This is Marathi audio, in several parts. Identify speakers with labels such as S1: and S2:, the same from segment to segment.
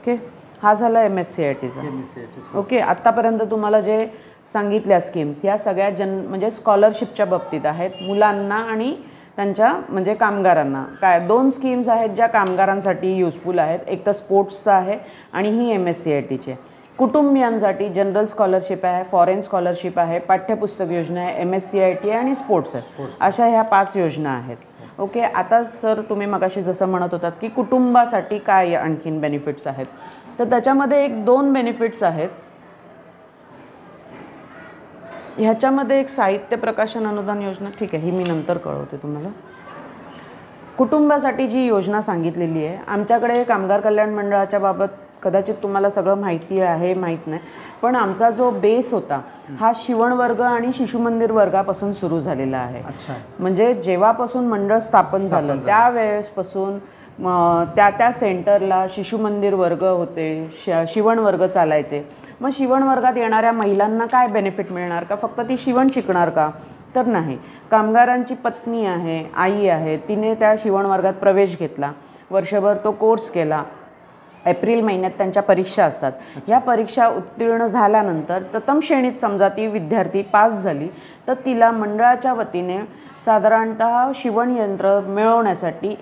S1: ओके, हा झाला MSCITचा. ओके, आत्तापर्यंत तुम्हाला जे सांगितल्या स्कीम्स या सगळ्या म्हणजे स्कॉलरशिपच्या बाबतीत आहेत, मुलांना आणि त्यांच्या म्हणजे कामगारांना. काय 2 स्कीम्स आहेत ज्या कामगारांसाठी युजफुल आहेत, एक तर स्पोर्ट्सचं आहे आणि ही MSCITची. कुटुंबियांसाठी जनरल स्कॉलरशिप आहे, फॉरेन स्कॉलरशिप आहे, पाठ्यपुस्तक योजना आहे, MSCIT आहे आणि स्पोर्ट्स आहे. अशा ह्या 5 योजना आहेत. ओके, आता सर तुम्ही मगाशी जसं म्हणत होतात की कुटुंबासाठी काय आणखीन बेनिफिट्स आहेत, तर त्याच्यामध्ये 1-2 बेनिफिट्स आहेत. ह्याच्यामध्ये एक साहित्य प्रकाशन अनुदान योजना, ठीक आहे, ही मी नंतर कळवते तुम्हाला. कुटुंबासाठी जी योजना सांगितलेली आहे, आमच्याकडे कामगार कल्याण मंडळाच्या बाबत कदाचित तुम्हाला सगळं माहिती आहे, माहीत नाही, पण आमचा जो बेस होता हा शिवण वर्ग आणि शिशु मंदिर वर्गापासून सुरू झालेला आहे. म्हणजे जेव्हापासून मंडळ स्थापन झालं त्यावेळेसपासून त्या सेंटरला शिशु मंदिर वर्ग होते, शिवण वर्ग चालायचे. मग शिवण वर्गात येणाऱ्या महिलांना काय बेनिफिट मिळणार का, फक्त ती शिवण शिकणार का, तर नाही. कामगारांची पत्नी आहे, आई आहे, तिने त्या शिवण वर्गात प्रवेश घेतला, वर्षभर तो कोर्स केला, एप्रिल महिन्यात त्यांच्या परीक्षा असतात. ह्या परीक्षा उत्तीर्ण झाल्यानंतर प्रथम श्रेणीत समजा ती विद्यार्थी पास झाली तर तिला मंडळाच्या वतीने साधारणतः शिवणयंत्र मिळवण्यासाठी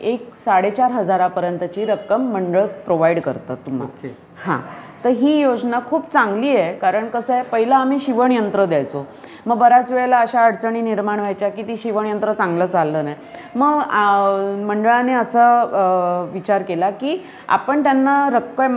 S1: 4,500पर्यंतची रक्कम मंडळ प्रोव्हाइड करतं तुम्हाला. हां, तर ही योजना खूप चांगली आहे. कारण कसं आहे, पहिलं आम्ही शिवणयंत्र द्यायचो, मग बऱ्याच वेळेला अशा अडचणी निर्माण व्हायच्या की ती शिवणयंत्र चांगलं चाललं नाही. मग मंडळाने असा विचार केला की आपण त्यांना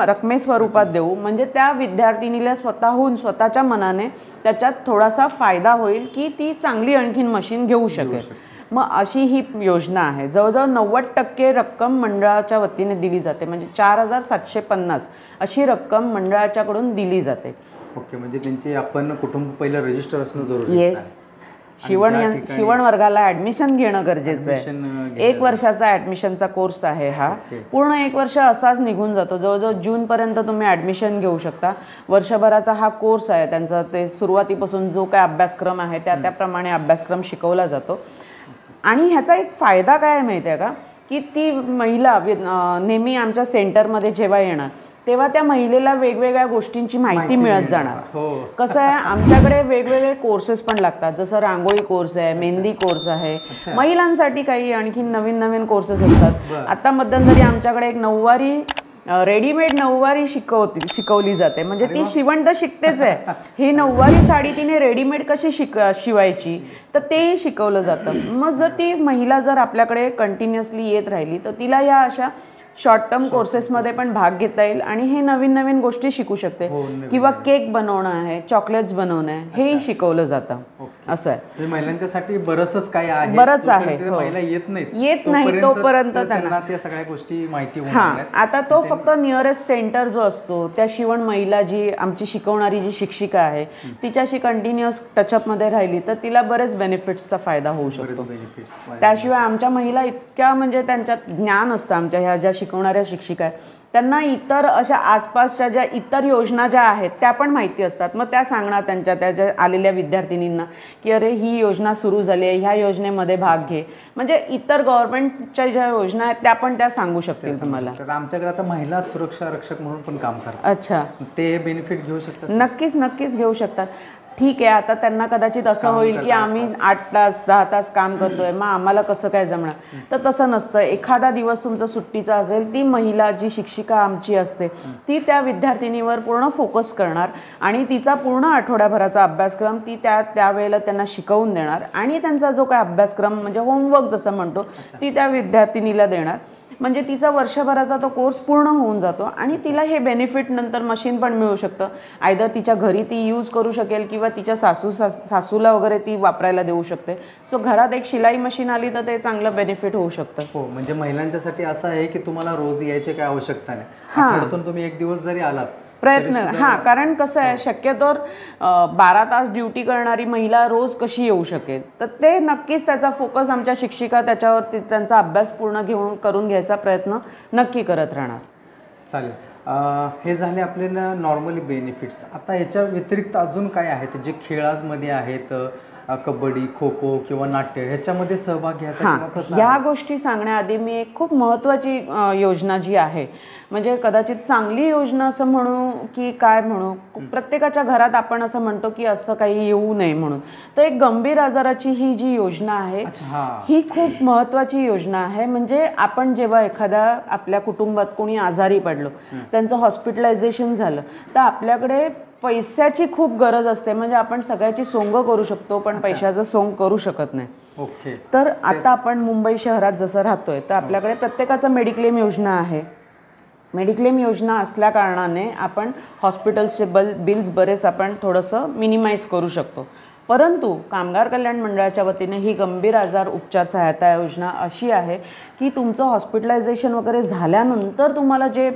S1: रकमेस्वरूपात देऊ, म्हणजे त्या विद्यार्थिनीला स्वतःच्या मनाने त्याच्यात थोडासा फायदा होईल की ती चांगली आणखीन मशीन घेऊ शकेल. मग अशी ही योजना आहे. जवळजवळ 90% रक्कम मंडळाच्या वतीने दिली जाते, म्हणजे 4,750 अशी रक्कम मंडळाच्याकडून दिली जाते.
S2: ओके, म्हणजे त्यांचे आपण कुटुंब पहिलं रजिस्टर असणं जरुरी आहे.
S1: येस, शिवण वर्गाला ॲडमिशन घेणं गरजेचं आहे. 1 वर्षाचा ॲडमिशनचा कोर्स आहे हा. पूर्ण 1 वर्ष असाच निघून जातो. जवळजवळ जूनपर्यंत तुम्ही ॲडमिशन घेऊ शकता. वर्षभराचा हा कोर्स आहे त्यांचा. ते सुरुवातीपासून जो काय अभ्यासक्रम आहे त्याप्रमाणे अभ्यासक्रम शिकवला जातो. आणि ह्याचा एक फायदा काय आहे माहिती आहे का, की ती महिला नेहमी आमच्या सेंटरमध्ये जेव्हा येणार तेव्हा त्या महिलेला वेगवेगळ्या गोष्टींची माहिती मिळत जाणार. कसं आहे, आमच्याकडे वेगवेगळे कोर्सेस पण लागतात, जसं रांगोळी कोर्स आहे, मेहंदी कोर्स आहे, महिलांसाठी काही आणखी नवीन कोर्सेस असतात. आता मध्यंतरी आमच्याकडे एक नऊवारी रेडीमेड नऊवारी शिकवली जाते. म्हणजे ती शिवण तर शिकतेच आहे, ही नऊवारी साडी तिने रेडीमेड कशी शिवायची तर तेही शिकवलं जातं. मग जर ती महिला जर आपल्याकडे कंटिन्युअसली येत राहिली तर तिला या अशा शॉर्ट टर्म कोर्सेसमध्ये पण भाग घेता येईल आणि हे नवीन गोष्टी शिकू शकते. किंवा केक बनवणं आहे, चॉकलेट्स बनवणं आहे, हेही शिकवलं जातं. असं आहे,
S2: महिलांच्यासाठी बरंच काय आहे,
S1: बरंच आहे.
S2: महिला येत
S1: नाही तोपर्यंत
S2: त्यांना त्या सगळ्या गोष्टी माहिती.
S1: हां, आता तो फक्त नियरेस्ट सेंटर जो असतो त्या शिवण महिला जी आमची शिकवणारी जी शिक्षिका आहे तिच्याशी कंटिन्युअस टचअपमध्ये राहिली तर तिला बरेच बेनिफिट्सचा फायदा होऊ शकतो. त्याशिवाय आमच्या महिला इतक्या म्हणजे त्यांच्यात ज्ञान असतं, आमच्या ह्या ज्या शिकवणाऱ्या शिक्षिका आहेत त्यांना इतर अशा आसपासच्या ज्या इतर योजना ज्या आहेत त्या पण माहिती असतात. मग त्या सांगणार त्याच्या आलेल्या विद्यार्थिनींना की अरे ही योजना सुरू झाली आहे, ह्या योजनेमध्ये भाग घे. म्हणजे इतर गव्हर्नमेंटच्या ज्या योजना आहेत त्या पण त्या सांगू शकतील तुम्हाला.
S2: आमच्याकडे आता महिला सुरक्षा रक्षक म्हणून पण काम करतात.
S1: अच्छा,
S2: ते बेनिफिट घेऊ शकतात?
S1: नक्कीच घेऊ शकतात. ठीक आहे, आता त्यांना कदाचित असं होईल की आम्ही 8 तास 10 तास काम करतोय, मग आम्हाला कसं काय जमणार, तर तसं नसतं. एखादा दिवस तुमचा सुट्टीचा असेल, ती महिला जी शिक्षिका आमची असते ती त्या विद्यार्थिनीवर पूर्ण फोकस करणार आणि तिचा पूर्ण आठवड्याभराचा अभ्यासक्रम ती त्यावेळेला त्यांना शिकवून देणार आणि त्यांचा जो काय अभ्यासक्रम म्हणजे होमवर्क जसं म्हणतो ती त्या विद्यार्थिनीला देणार. म्हणजे तिचा वर्षभराचा तो कोर्स पूर्ण होऊन जातो आणि तिला हे बेनिफिट नंतर मशीन पण मिळू शकतं. आयदर तिच्या घरी ती यूज करू शकेल किंवा तिच्या सासूला वगैरे ती वापरायला देऊ शकते. सो घरात एक शिलाई मशीन आली तर ते चांगलं बेनिफिट होऊ शकतं.
S2: हो, म्हणजे महिलांच्यासाठी असं आहे की तुम्हाला रोज यायची काय आवश्यकता नाही. आठवड्यातून तुम्ही 1 दिवस जरी आलात
S1: प्रयत्न. हां, कारण कसं आहे, शक्यतोवर 12 तास ड्युटी करणारी महिला रोज कशी येऊ शकेल, तर ते नक्कीच त्याचा फोकस आमच्या शिक्षिका त्याच्यावर त्यांचा अभ्यास पूर्ण करून घ्यायचा प्रयत्न नक्की करत राहणार.
S2: चालेल, हे झाले आपल्याला नॉर्मली बेनिफिट्स. आता याच्या व्यतिरिक्त अजून काय आहेत जे खेळामध्ये आहेत, कबड्डी, खो खो किंवा नाट्य ह्याच्यामध्ये सहभाग घ्यायचा किंवा कसं
S1: या गोष्टी सांगण्याआधी मी एक खूप महत्त्वाची योजना जी आहे, म्हणजे कदाचित चांगली योजना असं म्हणू की काय म्हणू, प्रत्येकाच्या घरात आपण असं म्हणतो की असं काही येऊ नये म्हणून, तर एक गंभीर आजाराची ही जी योजना आहे ही खूप महत्त्वाची योजना आहे. म्हणजे आपण जेव्हा एखाद्या आपल्या कुटुंबात कोणी आजारी पडलो, त्यांचं हॉस्पिटलायझेशन झालं, तर आपल्याकडे पैशाची खूप गरज असते. म्हणजे आपण सगळ्याची सोंग करू शकतो पण पैशाचं सोंग करू शकत नाही.
S2: ओके.
S1: तर आता आपण मुंबई शहरात जसं राहतोय तर आपल्याकडे प्रत्येकाचं मेडिक्लेम योजना आहे. मेडिक्लेम योजना असल्या कारणाने आपण हॉस्पिटल्सचे बिल्स बरेच आपण थोडंसं मिनिमाइज करू शकतो. परंतु कामगार कल्याण मंडळाच्या वतीने ही गंभीर आजार उपचार सहायता योजना अशी आहे की तुमचं हॉस्पिटलायझेशन वगैरे झाल्यानंतर तुम्हाला जे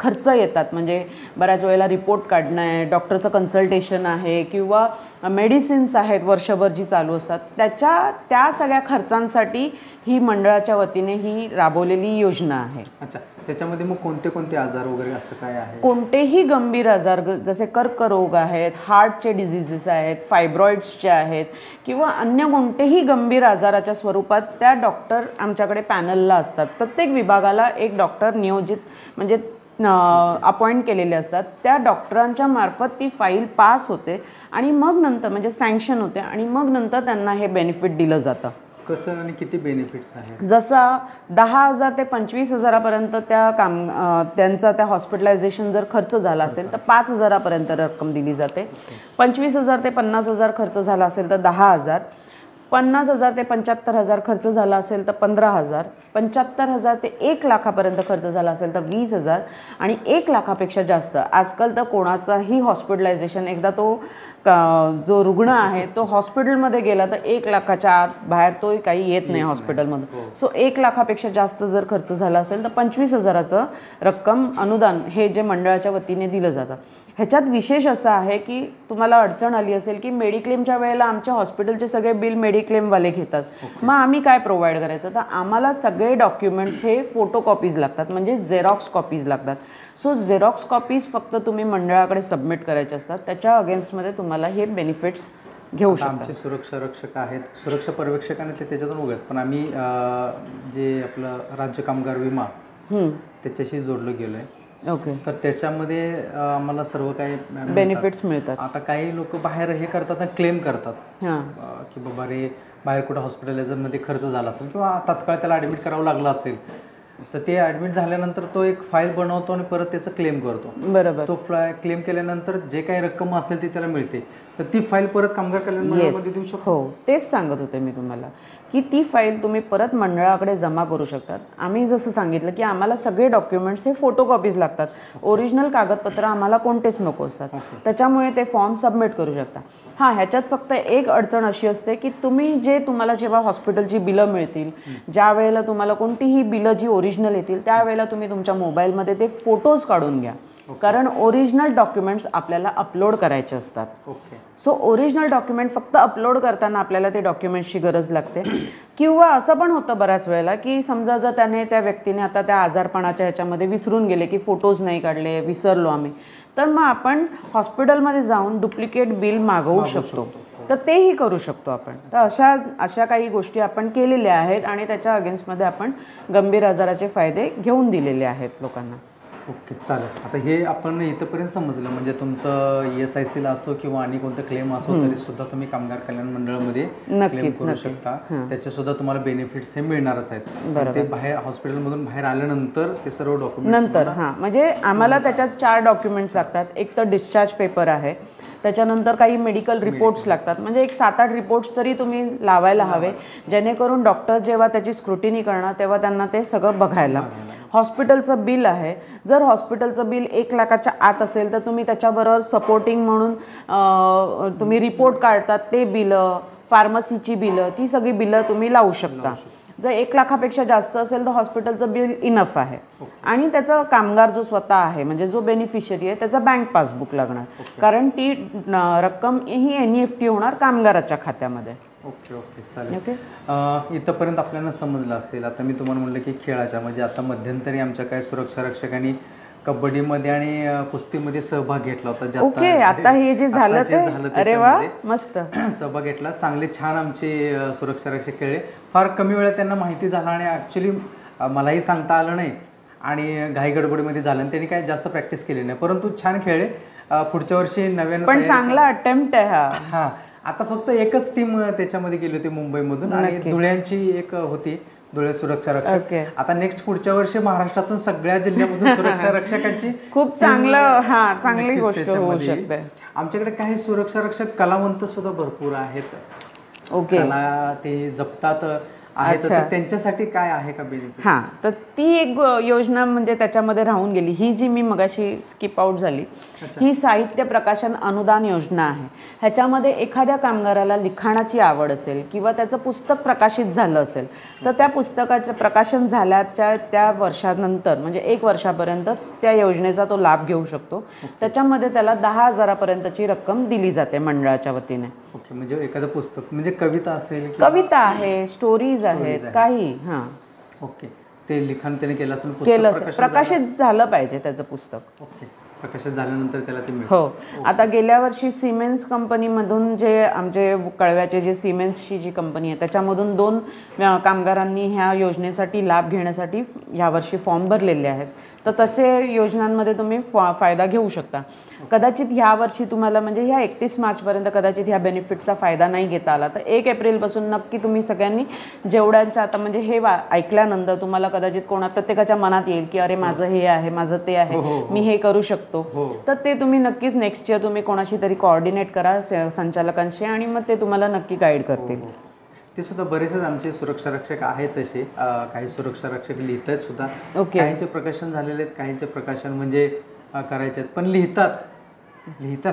S1: खर्च येतात, म्हणजे बऱ्याच वेळेला रिपोर्ट काढणं आहे, डॉक्टरचं कन्सल्टेशन आहे किंवा मेडिसिन्स आहेत वर्षभर जी चालू असतात, त्या सगळ्या खर्चांसाठी ही मंडळाच्या वतीने ही राबवलेली योजना आहे.
S2: अच्छा, त्याच्यामध्ये मग कोणते कोणते आजार वगैरे असं काय आहे?
S1: कोणतेही गंभीर आजार जसे कर्करोग आहेत, हार्टचे डिझिजेस आहेत, फायब्रॉइड्सचे आहेत किंवा अन्य कोणतेही गंभीर आजाराच्या स्वरूपात त्या डॉक्टर आमच्याकडे पॅनलला असतात. प्रत्येक विभागाला एक डॉक्टर नियोजित म्हणजे अपॉइंट केलेले असतात. त्या डॉक्टरांच्या मार्फत ती फाईल पास होते आणि मग नंतर म्हणजे सँक्शन होते आणि मग नंतर त्यांना हे बेनिफिट दिलं जातं.
S2: कसं आणि किती बेनिफिट्स आहेत?
S1: जसा 10,000 ते 25,000पर्यंत त्यांचा त्या हॉस्पिटलायझेशन जर खर्च झाला असेल तर 5,000पर्यंत रक्कम दिली जाते. 25,000 ते 50,000 खर्च झाला असेल तर 10,000. 50,000 ते 75,000 खर्च झाला असेल तर 15,000. 75,000 ते 1,00,000पर्यंत खर्च झाला असेल तर 20,000 आणि 1,00,000पेक्षा जास्त आजकाल तर कोणाचाही हॉस्पिटलायझेशन एकदा तो जो रुग्ण आहे तो हॉस्पिटलमध्ये गेला तर 1,00,000च्या आत बाहेर तो काही येत नाही हॉस्पिटलमधून. सो 1,00,000पेक्षा जास्त जर खर्च झाला असेल तर 25,000चं रक्कम अनुदान हे जे मंडळाच्या वतीने दिलं जातं. ह्याच्यात विशेष असं आहे की तुम्हाला अडचण आली असेल की मेडिक्लेमच्या वेळेला आमच्या हॉस्पिटलचे सगळे बिल मेडिक्लेमवाले घेतात, मग आम्ही काय प्रोव्हाइड करायचं, तर आम्हाला सगळे डॉक्युमेंट्स हे फोटोकॉपीज लागतात, म्हणजे झेरॉक्स कॉपीज लागतात. सो झेरॉक्स कॉपीज फक्त तुम्ही मंडळाकडे सबमिट करायचे असतात. त्याच्या अगेन्स्टमध्ये तुम्हाला हे बेनिफिट्स घेऊ शकता.
S2: आमचे सुरक्षा रक्षक आहेत, सुरक्षा पर्यवेक्षकाने ते त्याच्यातून उघडत, पण आम्ही जे आपलं राज्य कामगार विमा त्याच्याशी जोडलं गेलो आहे.
S1: ओके.
S2: तर त्याच्यामध्ये आम्हाला सर्व काही
S1: बेनिफिट्स मिळतात.
S2: आता काही लोक बाहेर हे करतात आणि क्लेम करतात
S1: हां
S2: की बाबा रे बाहेर कुठं हॉस्पिटलायझरमध्ये खर्च झाला असेल किंवा तात्काळ त्याला ॲडमिट करावं लागलं असेल तर ते ॲडमिट झाल्यानंतर तो एक फाईल बनवतो आणि परत त्याचं क्लेम करतो.
S1: बरोबर.
S2: तो क्लेम केल्यानंतर जे काही रक्कम असेल ती त्याला मिळते, तर ती फाईल परत कामगार कल्याण मंडळामध्ये देऊ शकतो.
S1: हो, तेच सांगत होते मी तुम्हाला की ती फाईल तुम्ही परत मंडळाकडे जमा करू शकतात. आम्ही जसं सांगितलं की आम्हाला सगळे डॉक्युमेंट्स हे फोटोकॉपीज लागतात, ओरिजिनल कागदपत्र आम्हाला कोणतेच नको असतात. त्याच्यामुळे ते फॉर्म सबमिट करू शकता. हां, ह्याच्यात फक्त एक अडचण अशी असते की तुम्हाला जेव्हा हॉस्पिटलची बिलं मिळतील, ज्या वेळेला तुम्हाला कोणतीही बिलं जी ओरिजिनल येतील त्यावेळेला तुम्ही तुमच्या मोबाईलमध्ये ते फोटोज काढून घ्या, कारण ओरिजिनल डॉक्युमेंट्स आपल्याला अपलोड करायचे असतात.
S2: ओके.
S1: सो ओरिजिनल डॉक्युमेंट फक्त अपलोड करताना आपल्याला ते डॉक्युमेंट्सची गरज लागते. किंवा असं पण होतं बऱ्याच वेळेला की समजा जर त्या व्यक्तीने आता त्या आजारपणाच्या ह्याच्यामध्ये विसरून गेले की फोटोज नाही काढले, विसरलो आम्ही, तर मग आपण हॉस्पिटलमध्ये जाऊन डुप्लिकेट बिल मागवू शकतो. तर तेही करू शकतो आपण. तर अशा काही गोष्टी आपण केलेल्या आहेत आणि त्याच्या अगेन्स्टमध्ये आपण गंभीर आजाराचे फायदे घेऊन दिलेले आहेत लोकांना.
S2: ओके, चालेल. आता हे आपण इथंपर्यंत समजलं, म्हणजे तुमचं ESICला असो किंवा आणि कोणतं क्लेम असो तरी सुद्धा तुम्ही कामगार कल्याण मंडळामध्ये क्लेम करू शकता. त्याचे सुद्धा तुम्हाला बेनिफिट्स हे मिळणारच आहेत. ते बाहेर हॉस्पिटलमधून बाहेर आल्यानंतर ते सर्व डॉक्युमेंट
S1: नंतर म्हणजे आम्हाला त्याच्यात 4 डॉक्युमेंट्स लागतात. एक तर डिस्चार्ज पेपर आहे, त्याच्यानंतर काही मेडिकल रिपोर्ट्स लागतात, म्हणजे एक 7-8 रिपोर्ट्स तरी तुम्ही लावायला हवे, जेणेकरून डॉक्टर जेव्हा त्याची स्क्रुटिनी करणार तेव्हा त्यांना ते सगळं बघायला. हॉस्पिटलचं बिल आहे, जर हॉस्पिटलचं बिल 1,00,000च्या आत असेल तर तुम्ही त्याच्याबरोबर सपोर्टिंग म्हणून तुम्ही रिपोर्ट काढतात ते बिलं, फार्मसीची बिलं, ती सगळी बिलं तुम्ही लावू शकता. जर 1,00,000पेक्षा जास्त असेल तर हॉस्पिटलचं बिल इनफ आहे. आणि त्याचा कामगार जो स्वतः आहे म्हणजे जो बेनिफिशियरी आहे त्याचा बँक पासबुक लागणार, कारण ती रक्कम ही NEFT होणार कामगाराच्या खात्यामध्ये.
S2: ओके ओके, चालेल. इथंपर्यंत आपल्याला समजलं असेल. आता मी तुम्हाला म्हटलं की खेळाच्या म्हणजे आता मध्यंतरी आमच्या काय सुरक्षा रक्षकांनी कबड्डीमध्ये आणि कुस्तीमध्ये सहभाग घेतला होता. जे
S1: ओके, आता हे जे झालं ते, अरे वा, मस्त
S2: सहभाग घेतला. चांगले छान आमचे सुरक्षा रक्षक खेळले. फार कमी वेळात त्यांना माहिती झालं आणि ॲक्च्युली मलाही सांगता आलं नाही आणि घाई गडबडीमध्ये झालं आणि त्यांनी काय जास्त प्रॅक्टिस केली नाही, परंतु छान खेळले. पुढच्या वर्षी नव्यानं
S1: पण चांगला अटेम्प्ट आहे हा.
S2: हा, आता फक्त एकच टीम त्याच्यामध्ये गेली होती मुंबईमधून आणि धुळ्यांची एक होती, धुळे सुरक्षा रक्षक. आता नेक्स्ट पुढच्या वर्षी महाराष्ट्रातून सगळ्या जिल्ह्यामधून सुरक्षा रक्षकांची
S1: खूप चांगलं, हा चांगली गोष्ट होऊ शकते.
S2: आमच्याकडे काही सुरक्षा रक्षक कलावंत सुद्धा भरपूर आहेत.
S1: ओके,
S2: कला ते जपतात आहेत, तर त्यांच्यासाठी काय आहे का बेनिफिट?
S1: हां, तर ती एक योजना म्हणजे त्याच्यामध्ये राहून गेली. ही जी मी मगाशी स्किप आउट झाली, ही साहित्य प्रकाशन अनुदान योजना आहे. ह्याच्यामध्ये एखाद्या कामगाराला लिखाणाची आवड असेल किंवा त्याचं पुस्तक प्रकाशित झालं असेल तर त्या पुस्तकाचं प्रकाशन झाल्याच्या त्या वर्षानंतर म्हणजे 1 वर्षापर्यंत त्या योजनेचा तो लाभ घेऊ शकतो. त्याच्यामध्ये त्याला 10,000पर्यंतची रक्कम दिली जाते मंडळाच्या वतीने.
S2: ओके, म्हणजे एखादं पुस्तक म्हणजे कविता असेल,
S1: कविता आहे, स्टोरीज आहेत, काही. हां,
S2: ओके, ते लिखाण त्याने केलं असेल,
S1: केलं असेल, प्रकाशित झालं पाहिजे त्याचं पुस्तक.
S2: ओके, प्रकाशित झाल्यानंतर त्याला ते मिळेल.
S1: हो, आता गेल्या वर्षी सिमेन्स कंपनीमधून जे आमचे कळव्याचे जे सिमेन्सची जी कंपनी आहे त्याच्यामधून 2 कामगारांनी ह्या योजनेसाठी लाभ घेण्यासाठी यावर्षी फॉर्म भरलेले आहेत. तर तसे योजनांमध्ये तुम्ही फायदा घेऊ शकता. कदाचित ह्या वर्षी तुम्हाला म्हणजे ह्या 31 मार्चपर्यंत कदाचित ह्या बेनिफिटचा फायदा नाही घेता आला तर 1 एप्रिलपासून नक्की तुम्ही सगळ्यांनी जेवढ्यांचं आता म्हणजे हे ऐकल्यानंतर तुम्हाला कदाचित प्रत्येकाच्या मनात येईल की अरे माझं हे आहे, माझं ते आहे, मी हे करू शकतो. तर ते तुम्ही नक्कीच नेक्स्ट इयर तुम्ही कोणाशी तरी कोऑर्डिनेट करा संचालकांशी आणि मग ते तुम्हाला नक्की गाईड करतील.
S2: ते सुद्धा बरेचसे आमचे सुरक्षा रक्षक आहेत तसे. काही सुरक्षा रक्षक लिहित आहेत सुद्धा.
S1: ओके,
S2: काहींचे प्रकाशन झालेले आहेत, काहींचे प्रकाशन म्हणजे करायचे आहेत, पण लिहितात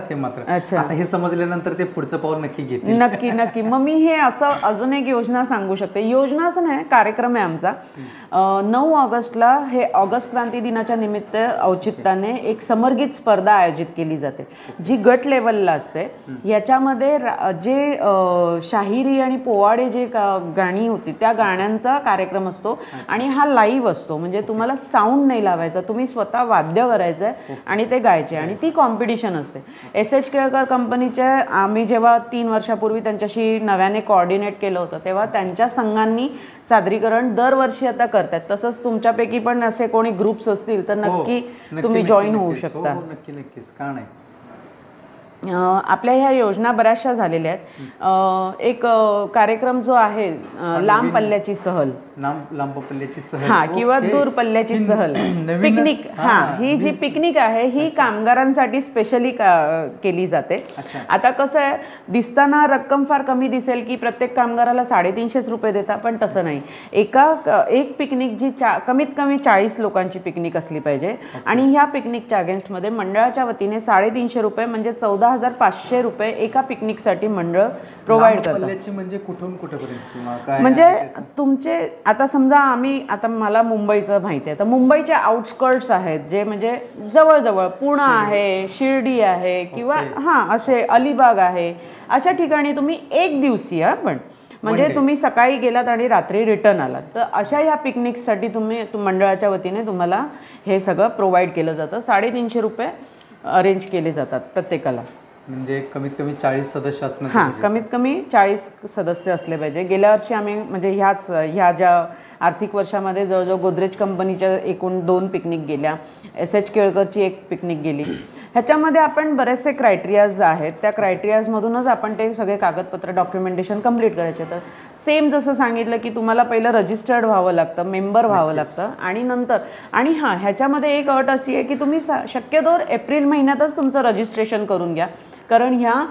S2: हे मात्र. आता हे समजल्यानंतर ते पुढचं पाऊल नक्की घेतील.
S1: नक्की. मग मी हे असं अजून एक योजना सांगू शकते. योजना असं नाही, कार्यक्रम आहे आमचा. 9 ऑगस्टला हे ऑगस्ट क्रांती दिनाच्या निमित्त औचित्याने एक समरगीत स्पर्धा आयोजित केली जाते जी गट लेवलला असते. याच्यामध्ये जे शाहिरी आणि पोवाडे जे गाणी होती त्या गाण्यांचा कार्यक्रम असतो आणि हा लाईव्ह असतो. म्हणजे तुम्हाला साऊंड नाही लावायचा, तुम्ही स्वतः वाद्य करायचं आहे आणि ते गायचे आणि ती कॉम्पिटिशन असते. SH केळकर कंपनीच्या आम्ही जेव्हा 3 वर्षापूर्वी त्यांच्याशी नव्याने कोऑर्डिनेट केलं होतं तेव्हा त्यांच्या संघांनी सादरीकरण दरवर्षी आता करतात. तसंच तुमच्यापैकी पण असे कोणी ग्रुप्स असतील तर नक्की तुम्ही जॉईन होऊ शकता.
S2: नक्कीच, का नाही.
S1: आपल्या ह्या योजना बऱ्याचशा झालेल्या आहेत. एक कार्यक्रम जो आहे लांब पल्ल्याची सहल,
S2: लांब पल्ल्याची सहल,
S1: हा, किंवा दूर पल्ल्याची सहल, पिकनिक. हा, ही जी पिकनिक आहे ही कामगारांसाठी स्पेशली केली जाते. आता कसं आहे, दिसताना रक्कम फार कमी दिसेल की प्रत्येक कामगाराला 350 रुपये देता, पण तसं नाही. एक पिकनिक जी कमीत कमी 40 लोकांची पिकनिक असली पाहिजे आणि ह्या पिकनिकच्या अगेन्स्टमध्ये मंडळाच्या वतीने 350 रुपये म्हणजे 14,500 रुपये एका पिकनिकसाठी मंडळ प्रोव्हाइड करतात.
S2: म्हणजे कुठून कुठेपर्यंत?
S1: म्हणजे तुमचे आता समजा आता मला मुंबईचं माहिती आहे तर मुंबईचे आउटस्कर्ट्स आहेत जे म्हणजे जवळजवळ पुणे आहे, शिर्डी आहे किंवा असे अलिबाग आहे, अशा ठिकाणी तुम्ही 1 दिवसीय पण म्हणजे तुम्ही सकाळी गेलात आणि रात्री रिटर्न आलात तर अशा ह्या पिकनिकसाठी मंडळाच्या वतीने तुम्हाला हे सगळं प्रोव्हाइड केलं जातं. 350 रुपये अरेंज केले जातात प्रत्येकाला.
S2: म्हणजे कमीत कमी 40 सदस्य असणं.
S1: हां, कमीत कमी 40 सदस्य असले पाहिजे. गेल्या वर्षी आम्ही म्हणजे ह्या ज्या आर्थिक वर्षामध्ये जवळजवळ गोदरेज कंपनीच्या एकूण 2 पिकनिक गेल्या, SH केळकरची 1 पिकनिक गेली. ह्याच्यामध्ये आपण बरेचसे क्रायटेरियाज आहेत, त्या क्रायटेरियाजमधूनच आपण ते सगळे कागदपत्र डॉक्युमेंटेशन कंप्लीट करायचे. तर सेम जसं सांगितलं की तुम्हाला पहिलं रजिस्टर्ड व्हावं लागतं, मेंबर व्हावं लागतं आणि नंतर ह्याच्यामध्ये एक अट अशी आहे की तुम्ही शक्यतो एप्रिल महिन्यातच तुमचं रजिस्ट्रेशन करून घ्या. कारण ह्या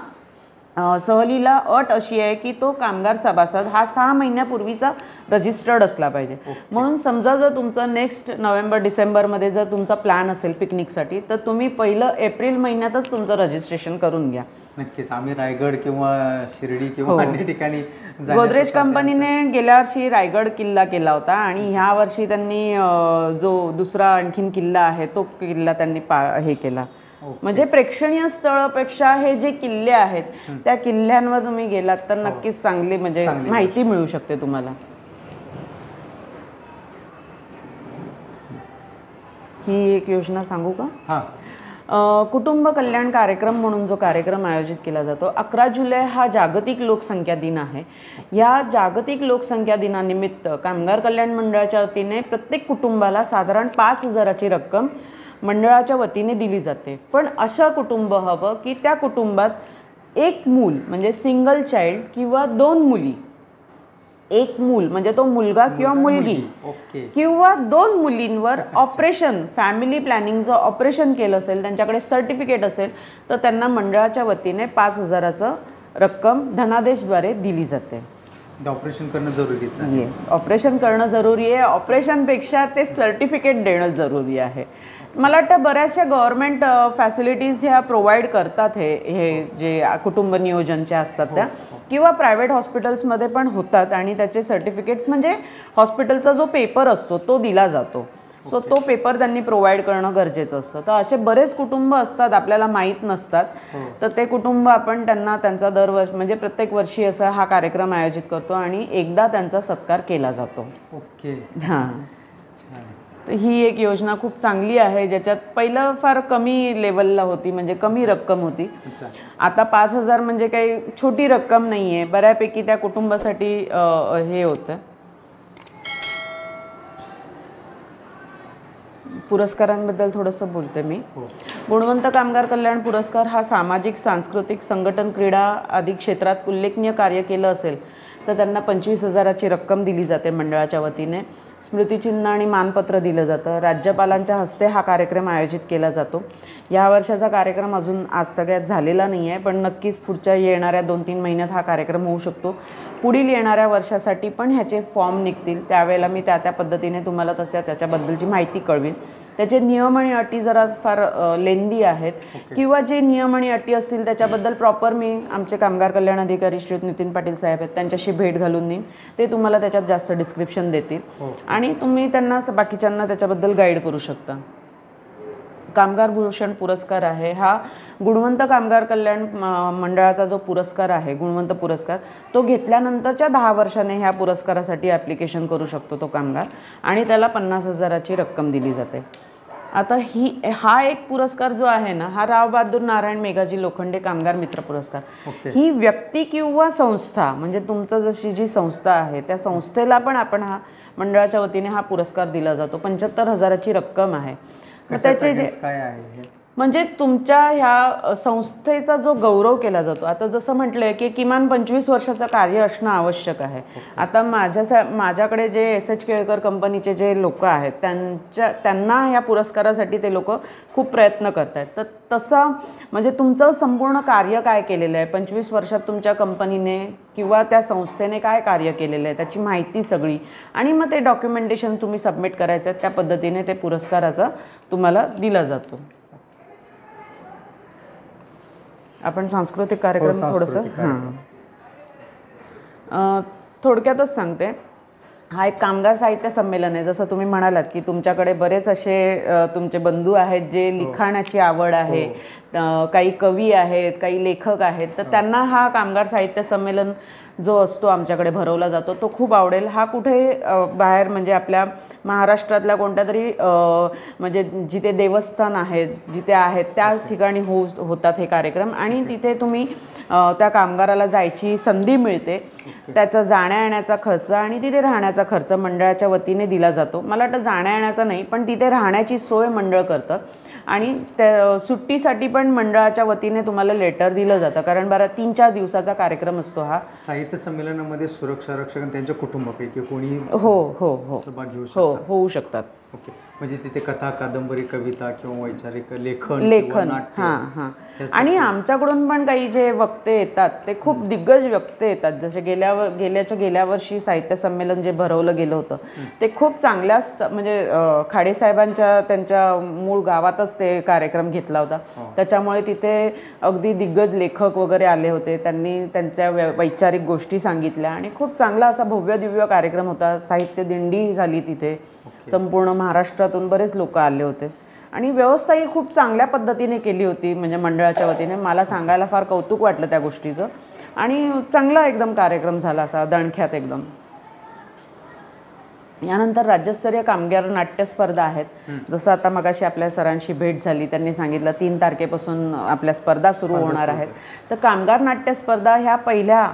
S1: सहलीला अट अशी आहे की तो कामगार सभासद हा 6 महिन्यापूर्वीचा रजिस्टर्ड असला पाहिजे. म्हणून समजा जर तुमचं नेक्स्ट नोव्हेंबर-डिसेंबरमध्ये जर तुमचा प्लॅन असेल पिकनिकसाठी तर तुम्ही पहिलं एप्रिल महिन्यातच तुमचं रजिस्ट्रेशन करून घ्या.
S2: नक्कीच. आम्ही रायगड किंवा शिर्डी किंवा अन्य ठिकाणी
S1: गोदरेज कंपनीने गेल्या वर्षी रायगड किल्ला केला होता आणि ह्या वर्षी त्यांनी जो दुसरा आणखीन किल्ला आहे तो किल्ला त्यांनी हे केला. म्हणजे प्रेक्षणीय स्थळापेक्षा हे जे किल्ले आहेत त्या किल्ल्यांवर तुम्ही गेलात तर नक्कीच चांगली म्हणजे माहिती मिळू शकते तुम्हाला. ही एक योजना सांगू का?
S2: हां.
S1: कुटुंब कल्याण कार्यक्रम म्हणून जो कार्यक्रम आयोजित केला जातो, 11 जुलै हा जागतिक लोकसंख्या दिन आहे. या जागतिक लोकसंख्या दिनानिमित्त कामगार कल्याण मंडळाच्या वतीने प्रत्येक कुटुंबाला साधारण 5,000ची रक्कम मंडळाच्या वतीने दिली जाते. पण असं कुटुंब हवं की त्या कुटुंबात एक मूल म्हणजे सिंगल चाइल्ड किंवा 2 मुली, एक मूल म्हणजे तो मुलगा किंवा मुलगी किंवा 2 मुलींवर ऑपरेशन, फॅमिली प्लॅनिंगचं ऑपरेशन केलं असेल, त्यांच्याकडे सर्टिफिकेट असेल, तर त्यांना मंडळाच्या वतीने 5,000चं रक्कम धनादेशद्वारे दिली जाते.
S2: ऑपरेशन करणं जरुरीचं आहे.
S1: येस, ऑपरेशन करणं जरुरी आहे. ऑपरेशनपेक्षा ते सर्टिफिकेट देणं जरुरी आहे. मला वाटतं बऱ्याचशा गव्हर्नमेंट फॅसिलिटीज ह्या प्रोव्हाइड करतात हे जे कुटुंब नियोजनच्या असतात त्या, किंवा प्रायव्हेट हॉस्पिटल्समध्ये पण होतात आणि त्याचे सर्टिफिकेट्स म्हणजे हॉस्पिटलचा जो पेपर असतो तो दिला जातो. सो तो पेपर त्यांनी प्रोव्हाइड करणं गरजेचं असतं. तर असे बरेच कुटुंब असतात आपल्याला माहीत नसतात, तर ते कुटुंब आपण त्यांना त्यांचा दरवर्षी म्हणजे प्रत्येक वर्षी असा हा कार्यक्रम आयोजित करतो आणि एकदा त्यांचा सत्कार केला जातो.
S2: ओके.
S1: हां, तर ही एक योजना खूप चांगली आहे, ज्याच्यात पहिलं फार कमी लेवलला होती, म्हणजे कमी रक्कम होती. आता 5,000 म्हणजे काही छोटी रक्कम नाही आहे, बऱ्यापैकी त्या कुटुंबासाठी हे होतं. पुरस्कारांबद्दल थोडंसं बोलते मी. गुणवंत कामगार कल्याण पुरस्कार हा सामाजिक, सांस्कृतिक, संघटन, क्रीडा आदी क्षेत्रात उल्लेखनीय कार्य केलं असेल तर त्यांना 25,000ची रक्कम दिली जाते मंडळाच्या वतीने. स्मृतिचिन्ह आणि मानपत्र दिलं जातं. राज्यपालांच्या हस्ते हा कार्यक्रम आयोजित केला जातो. या वर्षाचा कार्यक्रम अजून आजतागायत झालेला नाही आहे, पण नक्कीच पुढच्या येणाऱ्या 2-3 महिन्यात हा कार्यक्रम होऊ शकतो. पुढील येणाऱ्या वर्षासाठी पण ह्याचे फॉर्म निघतील, त्यावेळेला मी त्या पद्धतीने तुम्हाला त्याच्याबद्दलची माहिती कळवीन. त्याचे नियम आणि अटी जरा फार लेंदी आहेत, किंवा जे नियम आणि अटी असतील त्याच्याबद्दल प्रॉपर मी आमचे कामगार कल्याण अधिकारी श्रीयुत नितीन पाटील साहेब आहेत त्यांच्याशी भेट घालून देईन. ते तुम्हाला त्याच्यात जास्त डिस्क्रिप्शन देतील आणि तुम्ही त्यांना बाकीच्यांना त्याच्याबद्दल गाईड करू शकता. कामगार भूषण पुरस्कार आहे हा गुणवंत कामगार कल्याण मंडळाचा जो पुरस्कार आहे, गुणवंत पुरस्कार, तो घेतल्यानंतरच्या 10 वर्षाने ह्या पुरस्कारासाठी ॲप्लिकेशन करू शकतो तो कामगार आणि त्याला 50,000ची रक्कम दिली जाते. आता हा एक पुरस्कार जो आहे ना, हा राव बहादूर नारायण मेघाजी लोखंडे कामगार मित्र पुरस्कार. ही व्यक्ती किंवा संस्था म्हणजे तुमचं जशी जी संस्था आहे त्या संस्थेला पण आपण हा मंडळाच्या वतीने हा पुरस्कार दिला जातो. 75,000ची रक्कम आहे. त्याचे जे
S2: काय आहे
S1: म्हणजे तुमच्या ह्या संस्थेचा जो गौरव केला जातो. आता जसं म्हटलं की किमान 25 वर्षाचं कार्य असणं आवश्यक आहे. आता माझ्याकडे जे SH केळकर कंपनीचे जे लोक आहेत त्यांना ह्या पुरस्कारासाठी ते लोक खूप प्रयत्न करत आहेत. तर तसं म्हणजे तुमचं संपूर्ण कार्य काय केलेलं आहे, 25 वर्षात तुमच्या कंपनीने किंवा त्या संस्थेने काय कार्य केलेलं आहे त्याची माहिती सगळी, आणि मग ते डॉक्युमेंटेशन तुम्ही सबमिट करायचं आहे. त्या पद्धतीने ते पुरस्काराचा तुम्हाला दिला जातो. आपण सांस्कृतिक कार्यक्रम थोडंसं थोडक्यातच सांगते. हा एक कामगार साहित्य संमेलन आहे. जसं तुम्ही म्हणालात की तुमच्याकडे बरेच असे तुमचे बंधू आहेत जे लिखाणाची आवड आहे, काही कवी आहेत, काही लेखक आहेत, तर त्यांना हा कामगार साहित्य संमेलन जो असतो आमच्याकडे भरवला जातो तो खूप आवडेल. हा कुठे बाहेर म्हणजे आपल्या महाराष्ट्रातल्या कोणत्या तरी म्हणजे जिथे देवस्थान आहेत जिथे आहेत त्या ठिकाणी होतात हे कार्यक्रम, आणि तिथे तुम्ही त्या कामगाराला जायची संधी मिळते. त्याचा जाण्या येण्याचा खर्च आणि तिथे राहण्याचा खर्च मंडळाच्या वतीने दिला जातो. मला वाटतं जाण्या येण्याचा नाही, पण तिथे राहण्याची सोय मंडळ करतं आणि त्या सुट्टीसाठी पण मंडळाच्या वतीने तुम्हाला लेटर दिलं जातं, कारण 3-4 दिवसाचा कार्यक्रम असतो हा.
S2: साहित्य संमेलनामध्ये सुरक्षा रक्षक त्यांच्या कुटुंबापैकी कोणी सहभागी
S1: होऊ शकतात.
S2: ओके. म्हणजे तिथे कथा, कादंबरी, कविता किंवा वैचारिक
S1: लेखन हां. आणि आमच्याकडून पण काही जे वक्ते येतात ते खूप दिग्गज वक्ते येतात. जसे गेल्या वर्षी साहित्य संमेलन जे भरवलं गेलं होतं ते खूप चांगल्या म्हणजे खाडेसाहेबांच्या त्यांच्या मूळ गावातच ते कार्यक्रम घेतला होता. त्याच्यामुळे तिथे अगदी दिग्गज लेखक वगैरे आले होते. त्यांनी त्यांच्या वैचारिक गोष्टी सांगितल्या आणि खूप चांगला असा भव्य दिव्य कार्यक्रम होता. साहित्य दिंडी झाली तिथे. संपूर्ण महाराष्ट्रातून बरेच लोक आले होते आणि व्यवस्था ही खूप चांगल्या पद्धतीने केली होती म्हणजे मंडळाच्या वतीने. मला सांगायला फार कौतुक वाटलं त्या गोष्टीचं आणि चांगला एकदम कार्यक्रम झाला असा दणख्यात एकदम. यानंतर राज्यस्तरीय कामगार नाट्य स्पर्धा आहेत. जसं आता मगाशी आपल्या सरांशी भेट झाली, त्यांनी सांगितलं 3 तारखेपासून आपल्या स्पर्धा सुरू होणार आहेत. तर कामगार नाट्य स्पर्धा ह्या पहिल्या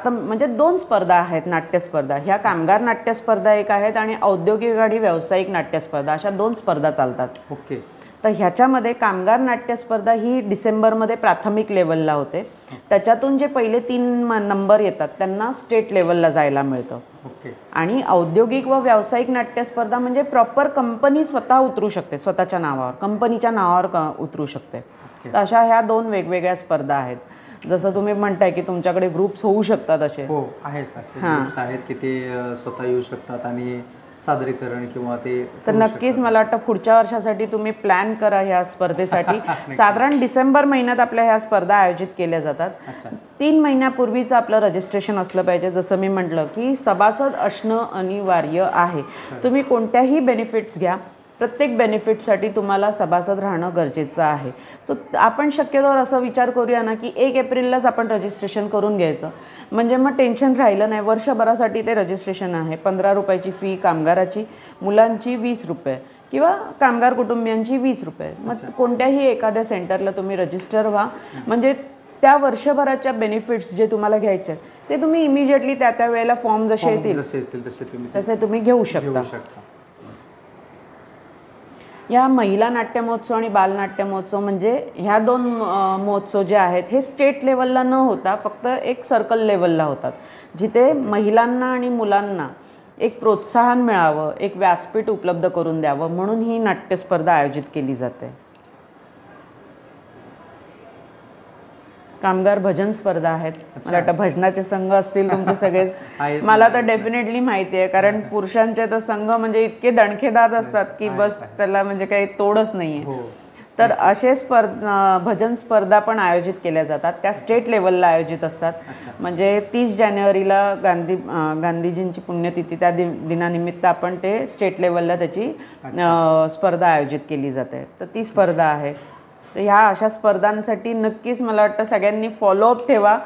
S1: म्हणजे 2 स्पर्धा आहेत नाट्यस्पर्धा. ह्या कामगार नाट्यस्पर्धा एक आहेत आणि औद्योगिक आणि व्यावसायिक नाट्यस्पर्धा अशा 2 स्पर्धा चालतात.
S2: ओके.
S1: तर ह्याच्यामध्ये कामगार नाट्यस्पर्धा ही डिसेंबरमध्ये प्राथमिक लेवलला होते. त्याच्यातून जे पहिले 3 नंबर येतात त्यांना स्टेट लेवलला जायला मिळतं.
S2: ओके.
S1: आणि औद्योगिक व व्यावसायिक नाट्यस्पर्धा म्हणजे प्रॉपर कंपनी स्वतः उतरू शकते, स्वतःच्या नावावर, कंपनीच्या नावावर उतरू शकते. तर अशा ह्या 2 वेगवेगळ्या स्पर्धा आहेत. जसं तुम्ही म्हणताय की तुमच्याकडे ग्रुप्स होऊ शकतात असे.
S2: हो आहेत, असे ग्रुप्स आहेत की ते स्वतः येऊ शकतात आणि सादरीकरण किंवा ते.
S1: तर नक्कीच मला वाटतं पुढच्या वर्षासाठी तुम्ही प्लॅन करा ह्या स्पर्धेसाठी. साधारण डिसेंबर महिन्यात आपल्या ह्या स्पर्धा आयोजित केल्या जातात. 3 महिन्यापूर्वीच आपलं रजिस्ट्रेशन असलं पाहिजे. जसं मी म्हटलं की सभासद असणं अनिवार्य आहे. तुम्ही कोणत्याही बेनिफिट्स घ्या, प्रत्येक बेनिफिटसाठी तुम्हाला सभासद राहणं गरजेचं आहे. सो आपण शक्यतोवर असं विचार करूया ना की 1 एप्रिललाच आपण रजिस्ट्रेशन करून घ्यायचं, म्हणजे मग टेन्शन राहिलं नाही. वर्षभरासाठी ते रजिस्ट्रेशन आहे. 15 रुपयाची फी कामगाराची, मुलांची 20 रुपये किंवा कामगार कुटुंबियांची 20 रुपये. मग कोणत्याही एखाद्या सेंटरला तुम्ही रजिस्टर व्हा, म्हणजे त्या वर्षभराच्या बेनिफिट्स जे तुम्हाला घ्यायचे ते तुम्ही इमिजिएटली त्या वेळेला फॉर्म जसे येतील तसे तुम्ही घेऊ शकता. या महिला नाट्य महोत्सव आणि बालनाट्य महोत्सव म्हणजे ह्या 2 महोत्सव जे आहेत हे स्टेट लेवलला न होता फक्त एक सर्कल लेवलला होतात, जिथे महिलांना आणि मुलांना एक प्रोत्साहन मिळावं, एक व्यासपीठ उपलब्ध करून द्यावं म्हणून ही नाट्यस्पर्धा आयोजित केली जाते. कामगार भजन स्पर्धा आहेत. मला वाटतं भजनाचे संघ असतील तुमचे सगळेच. मला तर डेफिनेटली माहिती आहे, कारण पुरुषांचे तर संघ म्हणजे इतके दणकेदार असतात की बस त्याला म्हणजे काही तोडच नाही आहे. तर असे भजन स्पर्धा पण आयोजित केल्या जातात. त्या स्टेट लेवलला आयोजित असतात. म्हणजे 30 जानेवारीला गांधीजींची पुण्यतिथी, त्या दिनानिमित्त आपण ते स्टेट लेवलला त्याची स्पर्धा आयोजित केली जाते. तर ती स्पर्धा आहे. तर ह्या अशा स्पर्धांसाठी नक्कीच मला वाटतं सगळ्यांनी फॉलोअप ठेवा.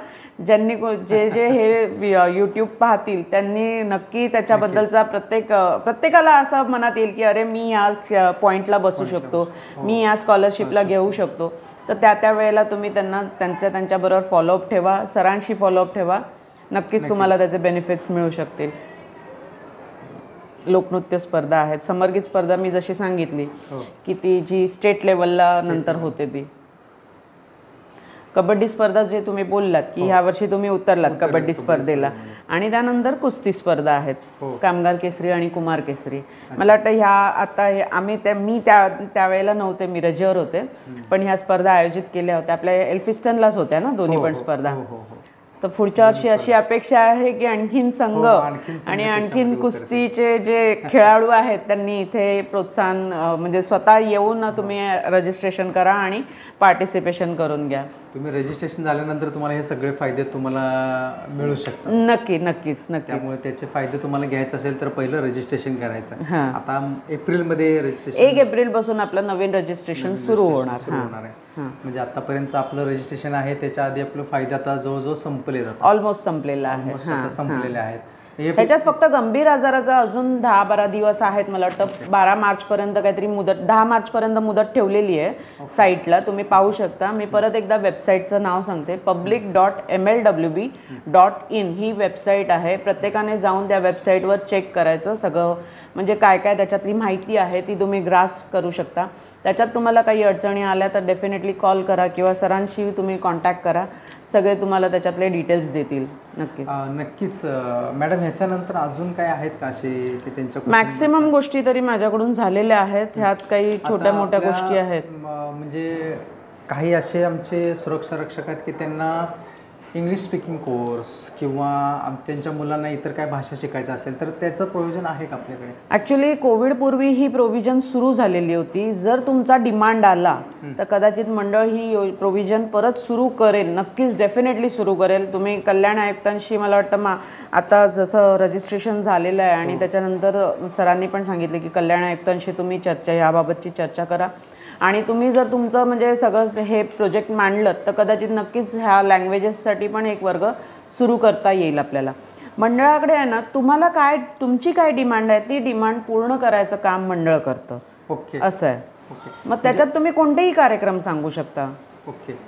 S1: ज्यांनी जे हे यूट्यूब पाहतील त्यांनी नक्की त्याच्याबद्दलचा प्रत्येकाला असं मनात येईल की अरे मी ह्या पॉईंटला बसू शकतो, मी या स्कॉलरशिपला घेऊ शकतो. तर त्या वेळेला तुम्ही त्यांच्याबरोबर फॉलोअप ठेवा, सरांशी फॉलोअप ठेवा. नक्कीच तुम्हाला त्याचे बेनिफिट्स मिळू शकतील. लोकनृत्य स्पर्धा आहेत. समरगीत स्पर्धा मी जशी सांगितली की ती जी स्टेट लेवलला नंतर होते ती. कबड्डी स्पर्धा जे तुम्ही बोललात की ह्या वर्षी तुम्ही उतरलात कबड्डी स्पर्धेला, आणि त्यानंतर कुस्ती स्पर्धा आहेत. कामगार केसरी आणि कुमार केसरी. मला वाटतं ह्या आता मी त्यावेळेला नव्हते, मी रजेवर होते, पण ह्या स्पर्धा आयोजित केल्या होत्या. आपल्या एल्फिस्टनलाच होत्या ना दोन्ही पण स्पर्धा. तर पुढच्या वर्षी अशी अपेक्षा आहे की आणखीन संघ आणि आणखीन कुस्तीचे जे खेळाडू आहेत त्यांनी इथे प्रोत्साहन म्हणजे स्वतः येऊन तुम्ही रजिस्ट्रेशन करा आणि पार्टिसिपेशन करून घ्या.
S2: तुम्ही रजिस्ट्रेशन झाल्यानंतर तुम्हाला हे सगळे फायदे तुम्हाला मिळू शकतात.
S1: नक्कीच.
S2: त्यामुळे त्याचे फायदे तुम्हाला घ्यायचे असेल तर पहिलं रजिस्ट्रेशन करायचं. आता एप्रिलमध्ये रजिस्ट्रेशन
S1: 1 एप्रिल पासून आपलं नवीन रजिस्ट्रेशन सुरू होणार
S2: आहे. म्हणजे आतापर्यंत आपलं रजिस्ट्रेशन आहे, त्याच्या आधी आपलं फायदे आता जवळजवळ संपले जातात.
S1: ऑलमोस्ट संपलेला आहे.
S2: संपलेले आहेत.
S1: ह्याच्यात फक्त गंभीर आजाराचा अजून 10-12 दिवस आहेत. मला वाटतं 12 मार्चपर्यंत काहीतरी मुदत, 10 मार्चपर्यंत मुदत ठेवलेली आहे साईटला, तुम्ही पाहू शकता. मी परत एकदा वेबसाईटचं नाव सांगते, public.mlwb.in ही वेबसाईट आहे. प्रत्येकाने जाऊन त्या वेबसाईटवर चेक करायचं सगळं, म्हणजे काय त्याच्यातली माहिती आहे ती तुम्ही ग्रास्प करू शकता. त्याच्यात तुम्हाला काही अडचणी आल्या तर डेफिनेटली कॉल करा किंवा सरांशी तुम्ही कॉन्टॅक्ट करा. सगळे तुम्हाला त्याच्यातले डिटेल्स देतील.
S2: नक्कीच मॅडम. ह्याच्यानंतर अजून काय आहेत का असे की त्यांच्या
S1: मॅक्सिमम गोष्टी तरी माझ्याकडून झालेल्या आहेत. ह्यात काही छोट्या मोठ्या गोष्टी आहेत.
S2: म्हणजे काही असे आमचे सुरक्षा रक्षक आहेत की त्यांना इंग्लिश स्पीकिंग कोर्स किंवा त्यांच्या मुलांना इतर काय भाषा शिकायचं असेल तर त्याचं प्रोव्हिजन आहे का आपल्याकडे?
S1: ॲक्च्युली कोविडपूर्वी ही प्रोव्हिजन सुरू झालेली होती. जर तुमचा डिमांड आला तर कदाचित मंडळ ही प्रोव्हिजन परत सुरू करेल. नक्कीच डेफिनेटली सुरू करेल. तुम्ही कल्याण आयुक्तांशी मला वाटतं आता जसं रजिस्ट्रेशन झालेलं आहे आणि त्याच्यानंतर सरांनी पण सांगितले की कल्याण आयुक्तांशी तुम्ही याबाबतची चर्चा करा. आणि तुम्ही जर तुमचं म्हणजे सगळं हे प्रोजेक्ट मांडलं तर कदाचित नक्कीच ह्या लँग्वेजेससाठी पण एक वर्ग सुरू करता येईल आपल्याला. मंडळाकडे आहे ना, तुम्हाला काय, तुमची काय डिमांड आहे ती डिमांड पूर्ण करायचं काम मंडळ करतं.
S2: ओके
S1: असं आहे.
S2: ओके.
S1: मग त्याच्यात तुम्ही कोणतेही कार्यक्रम सांगू शकता.
S2: ओके.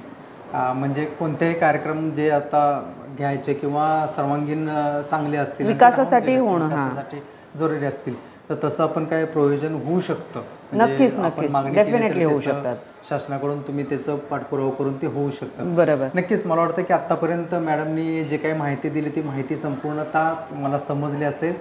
S2: म्हणजे कोणतेही कार्यक्रम जे आता घ्यायचे किंवा सर्वांगीण चांगले असतील,
S1: विकासासाठी होणं,
S2: विकासासाठी जरुरी असतील, तर तसं आपण काय प्रोव्हिजन होऊ शकतं.
S1: नक्कीच नक्कीच, डेफिनेटली होऊ शकतात.
S2: शासनाकडून तुम्ही त्याचं पाठपुरावा करून ते होऊ शकतं.
S1: बरोबर.
S2: नक्कीच मला वाटतं की आत्तापर्यंत मॅडमनी जे काही माहिती दिली ती माहिती संपूर्णतः मला समजली असेल.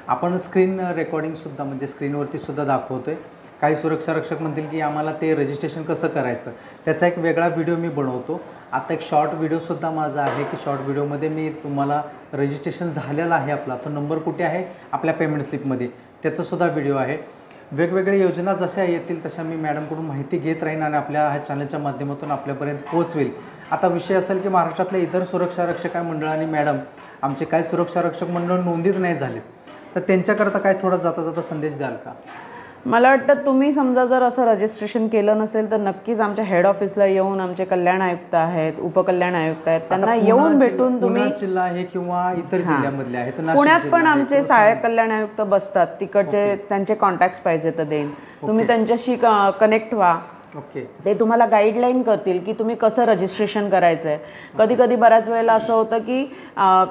S2: आपण स्क्रीन रेकॉर्डिंगसुद्धा म्हणजे स्क्रीनवरती सुद्धा दाखवतोय. काही सुरक्षा रक्षक म्हणतील की आम्हाला ते रजिस्ट्रेशन कसं करायचं, त्याचा एक वेगळा व्हिडिओ मी बनवतो. आता एक शॉर्ट व्हिडिओसुद्धा माझा आहे की शॉर्ट व्हिडिओमध्ये मी तुम्हाला रजिस्ट्रेशन झालेला आहे आपला तो नंबर कुठे आहे आपल्या पेमेंट स्लिपमध्ये, त्याचासुद्धा व्हिडिओ आहे. वेगवेगळ्या योजना जशा येतील तशा मी मॅडमकडून माहिती घेत राहीन आणि आपल्या ह्या चॅनलच्या माध्यमातून आपल्यापर्यंत पोहोचवेल. आता विषय असेल की महाराष्ट्रातल्या इतर सुरक्षा रक्षक मंडळांनी मॅडम आमचे काय सुरक्षा रक्षक मंडळ नोंदीत नाही झालेत, तर त्यांच्याकरता काय थोडा जाता जाता संदेश द्याल का?
S1: मला वाटतं तुम्ही समजा जर असं रजिस्ट्रेशन केलं नसेल तर नक्कीच आमच्या हेड ऑफिसला येऊन, आमचे कल्याण आयुक्त आहेत, उपकल्याण आयुक्त आहेत, त्यांना येऊन भेटून तुम्ही,
S2: जिल्हा आहे किंवा इतर जिल्ह्यामधले आहेत,
S1: पुण्यात पण आमचे सहाय्यक कल्याण आयुक्त बसतात, तिकडचे त्यांचे कॉन्टॅक्ट्स पाहिजे तर देईन. तुम्ही त्यांच्याशी कनेक्ट व्हा.
S2: ओके.
S1: ते तुम्हाला गाईडलाईन करतील की तुम्ही कसं रजिस्ट्रेशन करायचं आहे. कधी कधी बऱ्याच वेळेला असं होतं की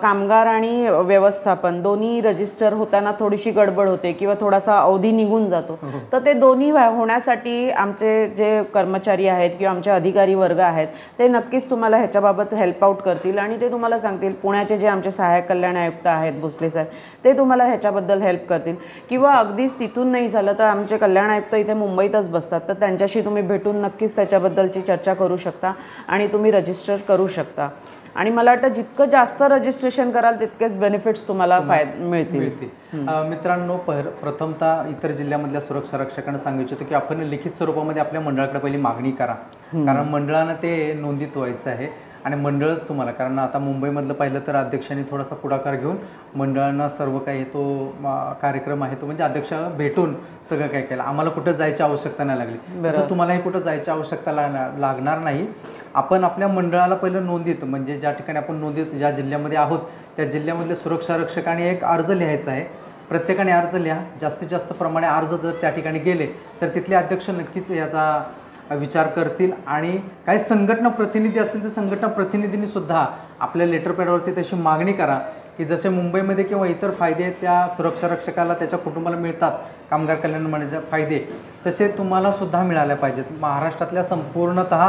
S1: कामगार आणि व्यवस्थापन दोन्ही रजिस्टर होताना थोडीशी गडबड होते किंवा थोडासा अवधी निघून जातो. तर ते दोन्ही होण्यासाठी आमचे जे कर्मचारी आहेत किंवा आमचे अधिकारी वर्ग आहेत ते नक्कीच तुम्हाला ह्याच्याबाबत हेल्प आउट करतील आणि ते तुम्हाला सांगतील. पुण्याचे जे आमचे सहाय्यक कल्याण आयुक्त आहेत भोसले साहेब, ते तुम्हाला ह्याच्याबद्दल हेल्प करतील. किंवा अगदीच तिथून नाही झालं तर आमचे कल्याण आयुक्त इथे मुंबईतच बसतात, तर त्यांच्याशी तुम्ही भेटून नक्कीच त्याच्याबद्दलची चर्चा करू शकता आणि तुम्ही रजिस्टर करू शकता. आणि मला वाटतं जितकं जास्त रजिस्ट्रेशन कराल तितकेच बेनिफिट्स तुम्हाला मिळतील.
S2: मित्रांनो, प्रथमतः इतर जिल्ह्यामधल्या सुरक्षा रक्षकांना सांगू इच्छितो की आपण लिखित स्वरूपामध्ये आपल्या मंडळाकडे पहिली मागणी करा, कारण मंडळानं ते नोंदीत व्हायचं आहे आणि मंडळच तुम्हाला, कारण आता मुंबईमधलं पाहिलं तर अध्यक्षांनी थोडासा पुढाकार घेऊन मंडळांना सर्व काही तो कार्यक्रम आहे तो म्हणजे अध्यक्ष भेटून सगळं काय केलं. आम्हाला कुठं जायची आवश्यकता नाही लागली, तसं तुम्हालाही कुठं जायची आवश्यकता लागणार नाही. आपण आपल्या मंडळाला पहिलं नोंदीत म्हणजे ज्या ठिकाणी आपण नोंदीत ज्या जिल्ह्यामध्ये आहोत त्या जिल्ह्यामधल्या सुरक्षा रक्षकाने एक अर्ज लिहायचा आहे. प्रत्येकाने अर्ज लिहा. जास्तीत जास्त प्रमाणे अर्ज जर त्या ठिकाणी गेले तर तिथले अध्यक्ष नक्कीच याचा विचार करतील आणि काही संघटना प्रतिनिधी असतील तर संघटना प्रतिनिधींनी सुद्धा आपल्या लेटरपॅडवरती तशी मागणी करा की जसे मुंबईमध्ये किंवा इतर फायदे त्या सुरक्षा रक्षकाला त्याच्या कुटुंबाला मिळतात, कामगार कल्याण मंडळाचे फायदे तसे तुम्हाला सुद्धा मिळाले पाहिजेत महाराष्ट्रातल्या संपूर्णतः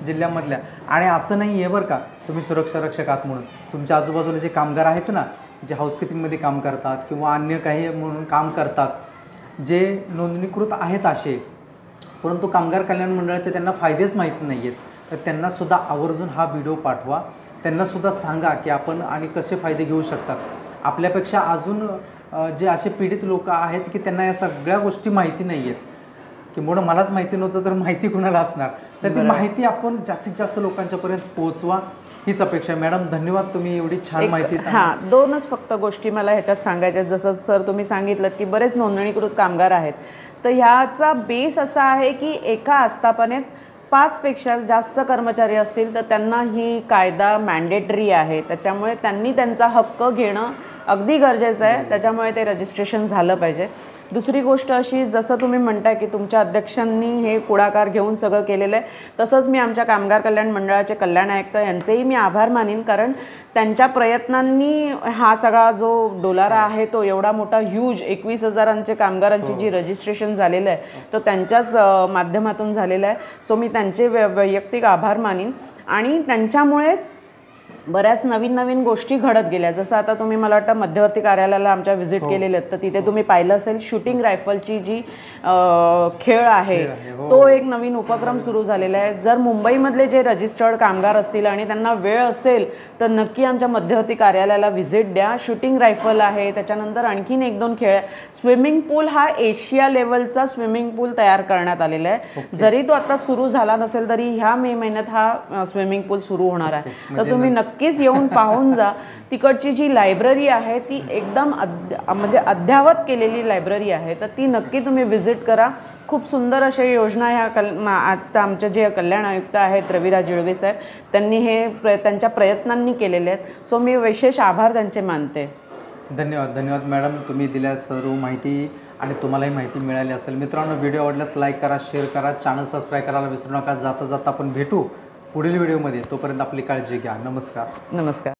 S2: जिल्ह्यामधल्या. आणि असं नाही आहे बरं का, तुम्ही सुरक्षा रक्षक आहात म्हणून तुमच्या आजूबाजूला जे कामगार आहेत ना, जे हाऊसकीपिंगमध्ये काम करतात किंवा अन्य काही म्हणून काम करतात, जे नोंदणीकृत आहेत असे परंतु कामगार कल्याण मंडळाचे त्यांना फायदेच माहीत नाही आहेत, तर त्यांनासुद्धा आवर्जून हा व्हिडिओ पाठवा. त्यांनासुद्धा सांगा की आपण आणि कसे फायदे घेऊ शकतात. आपल्यापेक्षा अजून जे असे पीडित लोक आहेत की त्यांना या सगळ्या गोष्टी माहिती नाही आहेत, किंवा मलाच माहिती नव्हतं तर माहिती कुणाला असणार, तर ती माहिती आपण जास्तीत जास्त लोकांच्यापर्यंत पोहोचवा हीच अपेक्षा. मॅडम धन्यवाद, तुम्ही एवढी छान माहिती.
S1: दोनच फक्त गोष्टी मला ह्याच्यात सांगायच्या. जसं सर तुम्ही सांगितलं की बरेच नोंदणीकृत कामगार आहेत, तर ह्याचा बेस असा आहे की एका आस्थापनेत 5पेक्षा जास्त कर्मचारी असतील तर त्यांना ही कायदा मॅन्डेटरी आहे. त्याच्यामुळे त्यांनी त्यांचा हक्क घेणं अगदी गरजेचं आहे. त्याच्यामुळे ते रजिस्ट्रेशन झालं पाहिजे. दुसरी गोष्ट अशी, जसं तुम्ही म्हणताय की तुमच्या अध्यक्षांनी हे पुढाकार घेऊन सगळं केलेलं आहे, तसंच मी आमच्या कामगार कल्याण मंडळाचे कल्याण आयुक्त यांचेही मी आभार मानीन, कारण त्यांच्या प्रयत्नांनी हा सगळा जो डोलारा आहे तो एवढा मोठा ह्यूज 21,000 कामगारांची जी रजिस्ट्रेशन झालेलं आहे तो त्यांच्याच माध्यमातून झालेलं आहे. सो मी त्यांचे वैयक्तिक आभार मानीन आणि त्यांच्यामुळेच बऱ्याच नवीन नवीन गोष्टी घडत गेल्या. जसं आता तुम्ही मला वाटतं मध्यवर्ती कार्यालयाला आमच्या व्हिजिट केलेले आहेत, तर तिथे तुम्ही पाहिलं असेल शूटिंग रायफलची जी खेळ आहे तो एक नवीन उपक्रम सुरू झालेला आहे. जर मुंबईमधले जे रजिस्टर्ड कामगार असतील आणि त्यांना वेळ असेल तर नक्की आमच्या मध्यवर्ती कार्यालयाला व्हिजिट द्या. शूटिंग रायफल आहे, त्याच्यानंतर आणखीन 1-2 खेळ. स्विमिंग पूल हा एशिया लेवलचा स्विमिंग पूल तयार करण्यात आलेला आहे. जरी तो आता सुरू झाला नसेल तरी ह्या मे महिन्यात हा स्विमिंग पूल सुरू होणार आहे. तर तुम्ही नक्कीच येऊन पाहून जा. तिकडची जी लायब्ररी आहे ती एकदम म्हणजे अद्यावत केलेली लायब्ररी आहे, तर ती नक्की तुम्ही व्हिजिट करा. खूप सुंदर अशा योजना ह्या आता आमचे जे कल्याण आयुक्त आहेत रविराज इळवे साहेब, त्यांनी हे त्यांच्या प्रयत्नांनी केलेले आहेत. सो मी विशेष आभार त्यांचे मानते.
S2: धन्यवाद मॅडम, तुम्ही दिल्या सर्व माहिती आणि तुम्हालाही माहिती मिळाली असेल. मित्रांनो, व्हिडिओ आवडल्यास लाईक करा, शेअर करा, चॅनल सबस्क्राईब करायला विसरू नका. जाता आपण भेटू पुढील व्हिडिओमध्ये. तोपर्यंत आपली काळजी घ्या. नमस्कार.